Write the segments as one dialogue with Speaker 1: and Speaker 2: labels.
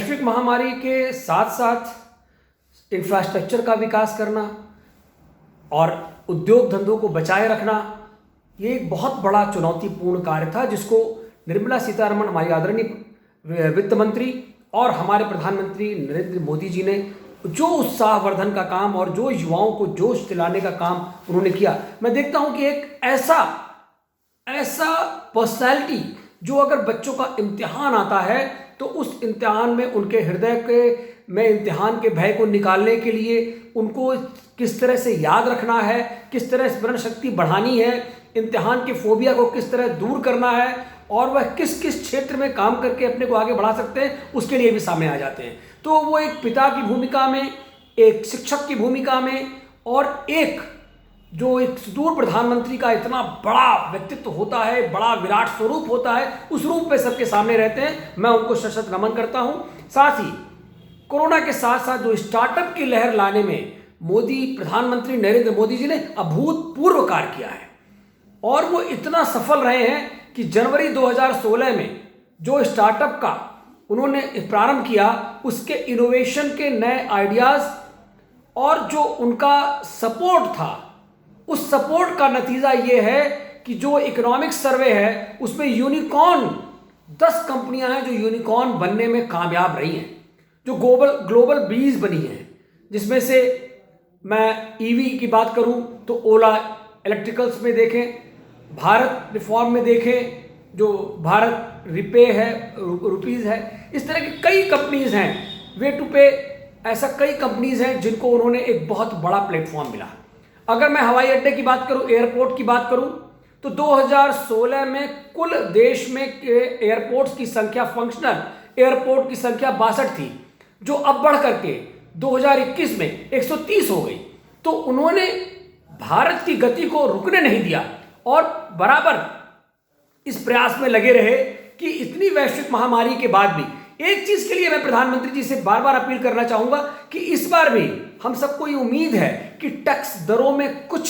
Speaker 1: वैश्विक महामारी के साथ साथ इंफ्रास्ट्रक्चर का विकास करना और उद्योग धंधों को बचाए रखना, ये एक बहुत बड़ा चुनौतीपूर्ण कार्य था जिसको निर्मला सीतारमण, हमारी आदरणीय वित्त मंत्री, और हमारे प्रधानमंत्री नरेंद्र मोदी जी ने जो उत्साहवर्धन का काम और जो युवाओं को जोश दिलाने का काम उन्होंने किया। मैं देखता हूं कि एक ऐसा पर्सनैलिटी जो अगर बच्चों का इम्तिहान आता है तो उस इम्तिहान में उनके हृदय में इम्तिहान के भय को निकालने के लिए उनको किस तरह से याद रखना है, किस तरह स्मरण शक्ति बढ़ानी है, इम्तिहान के फोबिया को किस तरह दूर करना है और वह किस किस क्षेत्र में काम करके अपने को आगे बढ़ा सकते हैं, उसके लिए भी सामने आ जाते हैं। तो वो एक पिता की भूमिका में, एक शिक्षक की भूमिका में और एक जो एक सुदूर प्रधानमंत्री का इतना बड़ा व्यक्तित्व होता है, बड़ा विराट स्वरूप होता है, उस रूप में सबके सामने रहते हैं। मैं उनको सशक्त नमन करता हूं। साथ ही कोरोना के साथ साथ जो स्टार्टअप की लहर लाने में प्रधानमंत्री नरेंद्र मोदी जी ने अभूतपूर्व कार्य किया है और वो इतना सफल रहे हैं कि जनवरी 2016 में जो स्टार्टअप का उन्होंने प्रारंभ किया, उसके इनोवेशन के नए आइडियाज और जो उनका सपोर्ट था, उस सपोर्ट का नतीजा ये है कि जो इकोनॉमिक सर्वे है उसमें यूनिकॉर्न 10 कंपनियां हैं जो यूनिकॉर्न बनने में कामयाब रही हैं, जो ग्लोबल 20 बनी हैं, जिसमें से मैं ईवी की बात करूं तो ओला इलेक्ट्रिकल्स में देखें, भारत रिफॉर्म में देखें, जो भारत रिपे है, रुपीज़ है, इस तरह की कई कंपनीज़ हैं, वे टू पे, ऐसा कई कंपनीज़ हैं जिनको उन्होंने एक बहुत बड़ा प्लेटफॉर्म मिला। अगर मैं हवाई अड्डे की बात करूं, एयरपोर्ट की बात करूं, तो 2016 में कुल देश में एयरपोर्ट्स की संख्या, फंक्शनल एयरपोर्ट की संख्या 62 थी, जो अब बढ़ करके 2021 में 130 हो गई। तो उन्होंने भारत की गति को रुकने नहीं दिया और बराबर इस प्रयास में लगे रहे कि इतनी वैश्विक महामारी के बाद भी, एक चीज के लिए मैं प्रधानमंत्री जी से बार बार अपील करना चाहूंगा कि इस बार भी हम सबको ये उम्मीद है कि टैक्स दरों में कुछ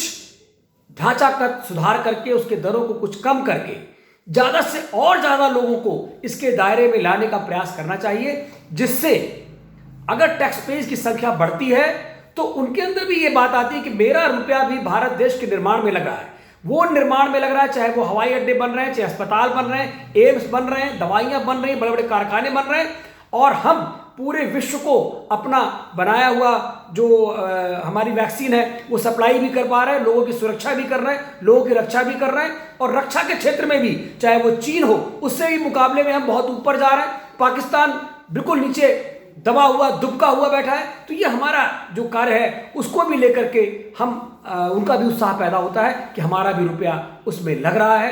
Speaker 1: ढांचागत सुधार करके, उसके दरों को कुछ कम करके ज्यादा से और ज्यादा लोगों को इसके दायरे में लाने का प्रयास करना चाहिए, जिससे अगर टैक्स पेज की संख्या बढ़ती है तो उनके अंदर भी ये बात आती है कि मेरा रुपया भी भारत देश के निर्माण में लग रहा है, वो निर्माण में लग रहा है, चाहे वो हवाई अड्डे बन रहे हैं, चाहे अस्पताल बन रहे हैं, एम्स बन रहे हैं, दवाइयां बन रही हैं, बड़े बड़े कारखाने बन रहे हैं, और हम पूरे विश्व को अपना बनाया हुआ जो हमारी वैक्सीन है वो सप्लाई भी कर पा रहे हैं, लोगों की सुरक्षा भी कर रहे हैं, लोगों की रक्षा भी कर रहे हैं, और रक्षा के क्षेत्र में भी चाहे वो चीन हो, उससे भी मुकाबले में हम बहुत ऊपर जा रहे हैं। पाकिस्तान बिल्कुल नीचे दबा हुआ, दुबका हुआ बैठा है। तो ये हमारा जो कार्य है उसको भी लेकर के हम उनका भी उत्साह पैदा होता है कि हमारा भी रुपया उसमें लग रहा है।